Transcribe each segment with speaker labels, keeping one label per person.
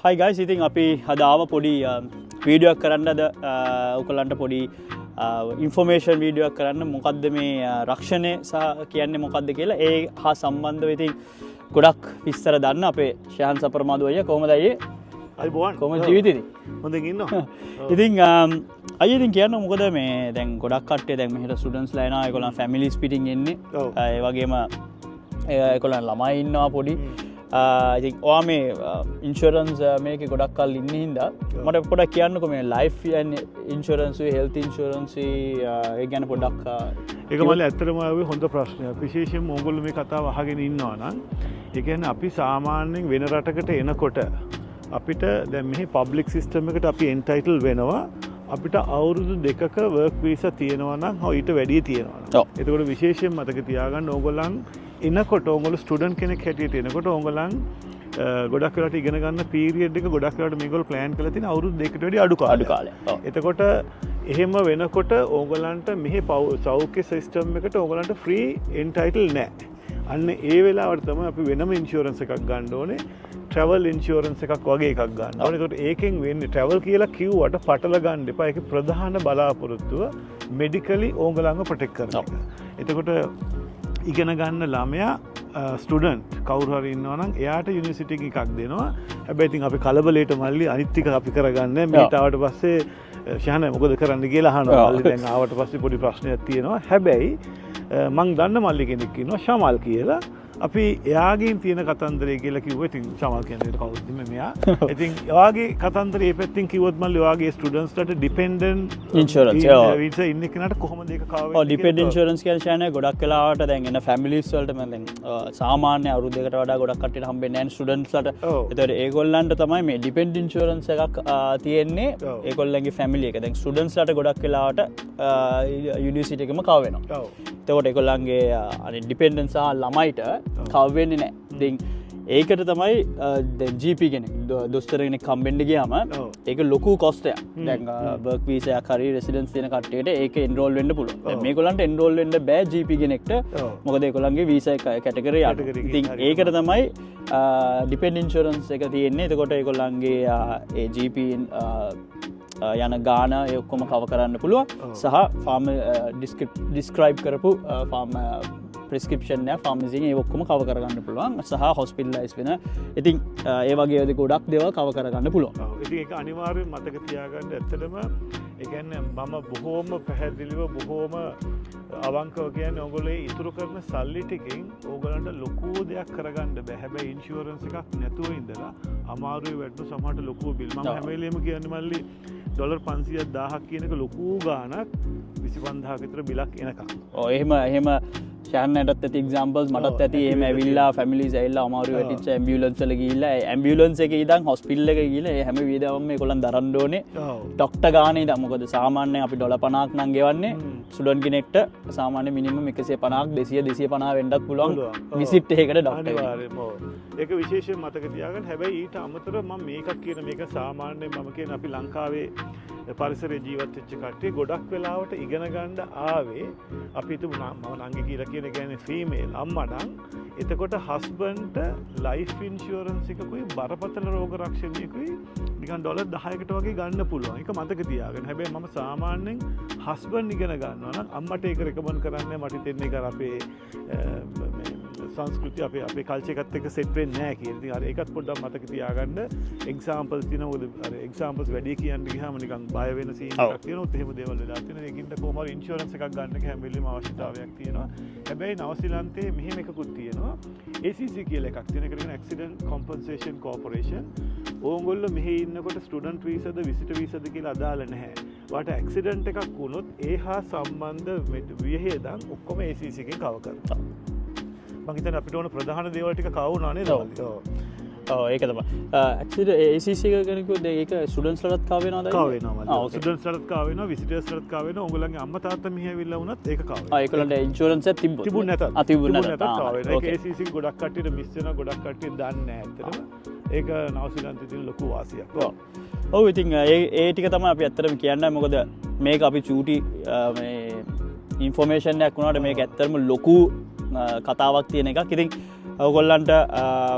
Speaker 1: hi guys, ඉතින් අපි අද ආව පොඩි වීඩියෝ එකක් කරන්නද ඔයගලන්ට පොඩි ඉන්ෆෝමේෂන් වීඩියෝ එකක් කරන්න මොකද්ද මේ රක්ෂණය කියන්නේ මොකද්ද කියලා ඒ හා සම්බන්ධව ඉතින් ගොඩක් විස්තර දන්න අපේ ශාන් සපරමාදු අයියා කොහමද අයියේ?
Speaker 2: අයිබෝන්
Speaker 1: කොහමද ජීවිතේද?
Speaker 2: හොඳින් ඉන්නවා.
Speaker 1: ඉතින් අයියා ඉතින් කියන්න මොකද මේ දැන් ගොඩක් කට්ටිය දැන් මෙහෙට ස්ටුඩන්ට්ස්ලා එනවා ඒගොල්ලන් ෆැමිලිස් පිටින් එන්නේ. ඒ වගේම ඒගොල්ලන් ළමයි ඉන්නවා පොඩි. ඉතින් ඔයා මේ ඉන්ෂුරන්ස් මේකේ ගොඩක් කල් ඉන්නේ හින්දා මට පොඩ්ඩක් කියන්නකෝ මේ ලයිෆ් ඉන්ෂුරන්ස් හෙල්ත් ඉන්ෂුරන්ස් ඒ ගැන පොඩ්ඩක්.
Speaker 2: ඒක මල්ලි ඇත්තටම ආවේ හොඳ ප්‍රශ්නයක්. විශේෂයෙන්ම ඕගොල්ලෝ මේ කතාව අහගෙන ඉන්නවා නම් ඒ කියන්නේ අපි සාමාන්‍යයෙන් වෙන රටකට එනකොට අපිට දැන් මෙහි පබ්ලික් සිස්ටම් එකට අපි එන්ටයිටල් වෙනවා. අපිට අවුරුදු 2ක වර්ක් වීසා තියෙනවා නම් ඊට වැඩිය තියෙනවා. එතකොට විශේෂයෙන් මතක තියාගන්න ඕගොල්ලන් එනකොට ඕගොල්ලෝ ස්ටුඩන්ට් කෙනෙක් හැටියට එනකොට ඕගොල්ලන් ගොඩක් වෙලාට ඉගෙන ගන්න පීරියඩ් එක ගොඩක් වෙලාට මේගොල්ලෝ ප්ලෑන් කරලා තියෙන අවුරුදු 2කට වැඩිය අඩු කාලයක්. එතකොට එහෙම වෙනකොට ඕගොල්ලන්ට මෙහි සෞඛ්‍ය සිස්ටම් එකට ඕගොල්ලන්ට ෆ්‍රී එන්ටයිටල් නැහැ. අන්න ඒ වෙලාවට තමයි අපි වෙනම ඉන්ෂුරන්ස් එකක් ගන්න ඕනේ. ට්‍රැවල් ඉන්ෂුරන්ස් එකක් වගේ එකක් ගන්න ඕනේ. ඒකට ඒකෙන් වෙන්නේ ට්‍රැවල් කියලා කිව්වට පටල ගන්න එපා. ඒකේ ප්‍රධාන බලාපොරොත්තුව මෙඩිකලි ඕගොල්ලන්ව ප්‍රොටෙක්ට් කරන එක. එතකොට ඉගෙන ගන්න ළමයා ස්ටුඩන්ට් කවුරු හරි ඉන්නවා නම් එයාට යුනිවර්සිටි එකක් දෙනවා. හැබැයි ඉතින් අපි කලබලයට මල්ලි අනිත් ටික අපි කරගන්නේ මේට ආවට පස්සේ ශාන මොකද කරන්න කියලා අහනවා. මල්ලි දැන් ආවට පස්සේ පොඩි ප්‍රශ්නයක් තියෙනවා. හැබැයි මං දන්න මල්ලි කෙනෙක් ඉන්නවා ශමල් කියලා. අපි එයාගෙන් තියෙන කතන්දරය කියලා කිව්වා. ඉතින් ශමල් කියන්නේ කවුද මෙයා? ඉතින් එයාගේ කතන්දරය මේ පැත්තෙන් කිව්වොත් මල්ලි එයාගේ ස්ටුඩන්ට්ස්ලාට ඩිපෙන්ඩන්ට් ඉන්ෂුරන්ස් වීසා ඉන්න කෙනාට කොහොමද ඒක කාව වෙන්නේ?
Speaker 1: ඩිපෙන්ඩන්ට් ඉන්ෂුරන්ස් කියන්නේ ශානේ ගොඩක් වෙලාවට දැන් එන ෆැමිලිස් වලට මම දැන් සාමාන්‍ය අවුරුද්දකට වඩා ගොඩක් කට්ටියට හම්බෙන්නේ නැහැ ස්ටුඩන්ට්ස්ලාට. ඒතකොට ඒගොල්ලන්ට තමයි මේ ඩිපෙන්ඩන්ට් ඉන්ෂුරන්ස් එකක් තියෙන්නේ. ඒගොල්ලන්ගේ ෆැමිලි එක. දැන් ස්ටුඩන්ට්ස්ලාට ගොඩක් වෙලාවට යුනිවර්සිටි එකම කව වෙනවා. එතකොට ඒගොල්ලන්ගේ අනිත් ඩිපෙන්ඩන්ට්ස් සහ ළමයිට කව වෙන්නේ නැහැ. ඉතින් ඒකට තමයි දැන් GP කෙනෙක් දොස්තර කෙනෙක් හම්බෙන්න ගියාම ඒක ලොකු කොස්ට් එකක්. දැන් වර්ක් වීසා එකක් හරි රෙසිඩන්ස් තියෙන කට්ටියට ඒක එන්රෝල් වෙන්න පුළුවන්. දැන් මේගොල්ලන්ට එන්රෝල් වෙන්න බෑ GP කෙනෙක්ට. මොකද ඒගොල්ලන්ගේ වීසා කැටගරි යට. ඉතින් ඒකට තමයි ඩිපෙන්ඩන්ට් ඉන්ෂුරන්ස් එක තියෙන්නේ. එතකොට ඒගොල්ලන්ගේ ඒ GP යන ගාන ඒ ඔක්කොම කව කරන්න පුළුවන්. සහ ෆාර්ම ඩිස්ක්‍රයිබ් කරපු ෆාර්ම ප්‍රස්ක්‍රිප්ෂන් එක ෆාමසි එකේ ඔක්කොම කව කරගන්න පුළුවන්. සහ හොස්පිටලයිස් වෙන ඉතින් ඒ වගේ ගොඩක් දේවල් කව කරගන්න පුළුවන්.
Speaker 2: ඉතින් ඒක අනිවාර්යයෙන් මතක තියාගන්න. ඇත්තටම ඒ කියන්නේ මම බොහෝම පැහැදිලිව බොහෝම අවංකව කියන්නේ ඕගොල්ලෝ ඉතුරු කරන සල්ලි ටිකෙන් ඕගොල්ලන්ට ලොකු දෙයක් කරගන්න බෑ. හැබැයි ඉන්ෂුරන්ස් එකක් නැතුව ඉඳලා අමාරුවේ වැටුණු සමහරට ලොකු බිල් මම හැම වෙලේම කියන්නේ මල්ලි ඩොලර් 500,000ක් කියන එක ලොකු ගාණක් 25000ක විතර බිලක් එනකම්.
Speaker 1: ඔව් එහෙම ශාන්නටත් ඇති එක්සාම්පල්ස් මටත් ඇති. එහෙම ඇවිල්ලා ෆැමිලිස් ඇවිල්ලා අමාරුවේ වැටිච්ච ඇම්බියුලන්ස් වල ගිහිල්ලා ඇම්බියුලන්ස් එකේ ඉඳන් හොස්පිටල් එක ගිහිල්ලා ඒ හැම වේදාවම ඒගොල්ලන් දරන්න ඕනේ. ඩොක්ටර් ගානේ ඉඳන් මොකද සාමාන්‍යයෙන් අපි ඩොලර් 50ක් නම් ගෙවන්නේ ස්ටුඩන්ට් කෙනෙක්ට සාමාන්‍ය මිනිමම් 150ක් 200 වෙන්නත් පුළුවන් විසිට් එකකට ඩොක්ටර් කෙනෙක්.
Speaker 2: ඒක විශේෂයෙන් මතක තියාගන්න. හැබැයි ඊට අමතරව මම මේකක් කියන මේක සාමාන්‍යයෙන් මම කියන අපි ලංකාවේ පරිසරයේ ජීවත් වෙච්ච කට්ටිය ගොඩක් වෙලාවට ඉගෙන ගන්න ආවේ අපි හිතමු මම නංගි කියලා කියන කියන්නේ ෆීමේල් අම්මා නම් එතකොට හස්බන්ඩ්ට ලයිෆ් ඉන්ෂුරන්ස් එකකුයි බරපතල රෝග රක්ෂණයකුයි නිකන් ඩොලර් 10කට වගේ ගන්න පුළුවන්. ඒක මතක තියාගන්න. හැබැයි මම සාමාන්‍යයෙන් හස්බන්ඩ් ඉගෙන ගන්නවා නම් අම්මට ඒක රෙකමන්ඩ් කරන්නේ මට හිතෙන්නේ ඒක අපේ සංස්කෘතිය අපේ කල්චර් එකත් එක්ක සෙට් වෙන්නේ නැහැ කියන ඉතින් අර ඒකත් පොඩ්ඩක් මතක තියාගන්න. එක්සැම්පල්ස් තියෙනවා. අර එක්සැම්පල්ස් වැඩි කියන්න ගියාම නිකන් බය වෙන සීන් එකක් තියෙනවා. එහෙම දේවල් වෙලා තියෙනවා. ඒකින්ද කොහොම හරි ඉන්ෂුරන්ස් එකක් ගන්න එක හැම වෙලෙම අවශ්‍යතාවයක් තියෙනවා. හැබැයි නවසීලන්තේ මෙහෙම එකකුත් තියෙනවා. ACC කියලා එකක් තියෙන. ඒක කියන ඇක්සිඩන්ට් කොම්පෙන්සේෂන් කෝපරේෂන්. ඕගොල්ලෝ මෙහි ඉන්නකොට ස්ටුඩන්ට් වීසාද විසිටර් වීසාද කියලා අදාළ නැහැ. වාට ඇක්සිඩන්ට් එකක් වුණොත් ඒ හා සම්බන්ධ වියහියදන් ඔක්කොම ACC එකෙන් කවර් කරනවා. මම හිතන්නේ අපිට ඕන ප්‍රධාන දේවල් ටික කව වුණා නේද?
Speaker 1: ඔව් ඒක තමයි. ඇක්චුලි ACC එක ගැන කිව්වොත් ඒක ස්ටුඩන්ට්ස්ලටත් කව වෙනවද?
Speaker 2: කව වෙනවා. ස්ටුඩන්ට්ස්ලටත් කව වෙනවා, විසිටර්ස්ලටත් කව වෙනවා. උඹලගේ අම්මා තාත්තා මෙහි ඇවිල්ලා වුණත් ඒක කව වෙනවා.
Speaker 1: ඒකලන්ට ඉන්ෂුරන්ස් එක තිබුණ නැතත් කව
Speaker 2: වෙනවා. ඒක ACC ගොඩක් කට්ටියට මිස් වෙනවා, ගොඩක් කට්ටිය දන්නේ නැහැ ඇත්තටම. ඒක නවසීලන්තේ තියෙන ලොකු වාසියක්.
Speaker 1: ඔව් ඉතින් ඒ ටික තමයි අපි ඇත්තටම කියන්නේ. මොකද මේක අපි චූටි මේ ඉන්ෆෝමේෂන් එකක් වුණාට මේක ඇත්තටම ලොකු කතාවක් තියෙන එකක්. ඉතින් ඔයගොල්ලන්ට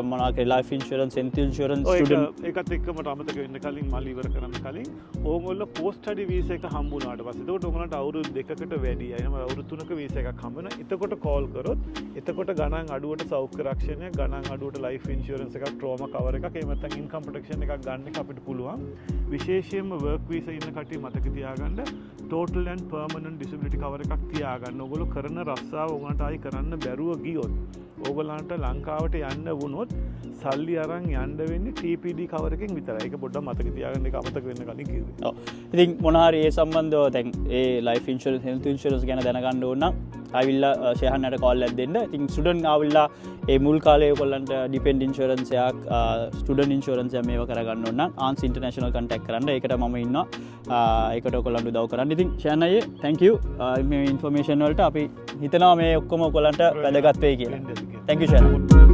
Speaker 1: මොනවාක life insurance health insurance student
Speaker 2: ඒකත් එක්කම අමතක වෙන්න කලින් මල් ඉවර කරන්න කලින් ඕගොල්ලෝ පෝස්ට් ස්ටඩි වීසා එක හම්බුනාට පස්සේ එතකොට ඕගොල්ලන්ට අවුරුදු 2කට වැඩි එහෙම අවුරුදු 3ක වීසා එකක් හම්බ වෙනවා. එතකොට කෝල් කරොත් එතකොට ගණන් අඩුවට සෞඛ්‍ය රක්ෂණය ගණන් අඩුවට ලයිෆ් ඉන්ෂුරන්ස් එකක් ට්‍රෝමා කවර් එකක් එහෙම නැත්නම් ඉන්කම් ප්‍රොටෙක්ෂන් එකක් ගන්න එක අපිට පුළුවන්. විශේෂයෙන්ම වර්ක් වීසා ඉන්න කට්ටිය මතක තියාගන්න ටෝටල් ඇන්ඩ් පර්මනන්ට් ඩිසබිලිටි කවර් එකක් තියාගන්න. ඕගොල්ලෝ කරන රස්සාව ඕගොල්ලන්ට ආයි කරන්න බැරුව ගියොත් ඕගොල්ලන්ට ලංකාවට යන්න වුණොත් සල්ලි අරන් යන්න වෙන්නේ TPD කවර් එකෙන් විතරයි. ඒක පොඩ්ඩක් මතක තියාගන්න. ඒක අමතක වෙන්න කලින් කිව්වේ.
Speaker 1: ඔව්. ඉතින් මොනවා හරි ඒ සම්බන්ධව දැන් ඒ ලයිෆ් ඉන්ෂුරන්ස් හෙල්ත් ඉන්ෂුරන්ස් ගැන දැනගන්න ඕන නම් ආවිල්ලා ෂෙහන්නට කෝල් එකක් දෙන්න. ඉතින් ස්ටුඩන්ට් ආවිල්ලා ඒ මුල් කාලේ ඔයගොල්ලන්ට ඩිපෙන්ඩ් ඉන්ෂුරන්ස් එකක් ස්ටුඩන්ට් ඉන්ෂුරන්ස් එකක් මේව කරගන්න ඕන නම් ආන්ස් ඉන්ටර්නැෂනල් කන්ටැක්ට් කරන්න. ඒකට මම ඉන්නවා. ඒකට ඔයගොල්ලන්ට උදව් කරන්න. ඉතින් ෂයන් අයියේ thank you මේ ඉන්ෆර්මේෂන් වලට අපි හිතනවා මේ ඔක්කොම ඔයගොල්ලන්ට වැදගත් වෙයි කියලා. thank you ෂයන්.